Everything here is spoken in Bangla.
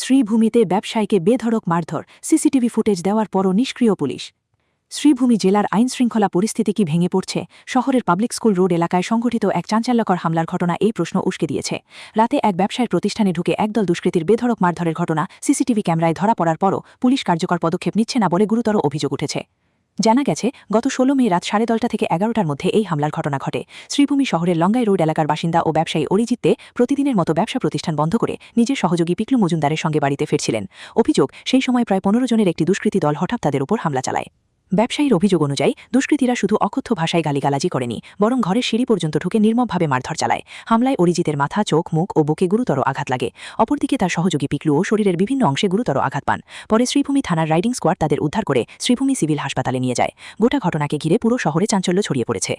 শ্রীভূমিতে ব্যবসায়ীকে বেধড়ক মারধর, সিসিটিভি ফুটেজ দেওয়ার পরও নিষ্ক্রিয় পুলিশ। শ্রীভূমি জেলার আইনশৃঙ্খলা পরিস্থিতি কি ভেঙে পড়ছে? শহরের পাবলিক স্কুল রোড এলাকায় সংঘটিত এক চাঞ্চল্যকর হামলার ঘটনা এই প্রশ্ন উস্কে দিয়েছে। রাতে এক ব্যবসায়ের প্রতিষ্ঠানে ঢুকে একদল দুষ্কৃতীর বেধড়ক মারধরের ঘটনা সিসিটিভি ক্যামেরায় ধরা পড়ার পরও পুলিশ কার্যকর পদক্ষেপ নিচ্ছে না বলে গুরুতর অভিযোগ উঠেছে। জানা গেছে, গত ১৬ মে রাত 10:30 থেকে 11টার মধ্যে এই হামলার ঘটনা ঘটে। শ্রীভূমি শহরের লঙ্গাই রোড এলাকার বাসিন্দা ও ব্যবসায়ী অরিজিৎ প্রতিদিনের মতো ব্যবসা প্রতিষ্ঠান বন্ধ করে নিজের সহযোগী পিকলু মজুমদারের সঙ্গে বাড়িতে ফিরছিলেন। অভিযোগ, সেই সময় প্রায় 15 জনের একটি দুষ্কৃতী দল হঠাৎ তাদের উপর হামলা চালায়। ব্যবসায়ীর অভিযোগ অনুযায়ী দুষ্কৃতীরা শুধু অকথ্য ভাষায় গালিগালাজি করেনি, বরং ঘরের সিঁড়ি পর্যন্ত ঢুকে নির্মমভাবে মারধর চালায়। হামলায় অরিজিতের মাথা, চোখ, মুখ ও বুকে গুরুতর আঘাত লাগে। অপরদিকে তার সহযোগী পিকলুও শরীরের বিভিন্ন অংশে গুরুতর আঘাত পান। পরে শ্রীভূমি থানার রাইডিং স্কোয়াড তাদের উদ্ধার করে শ্রীভূমি সিভিল হাসপাতালে নিয়ে যায়। গোটা ঘটনাকে ঘিরে পুরো শহরে চাঞ্চল্য ছড়িয়ে পড়েছে।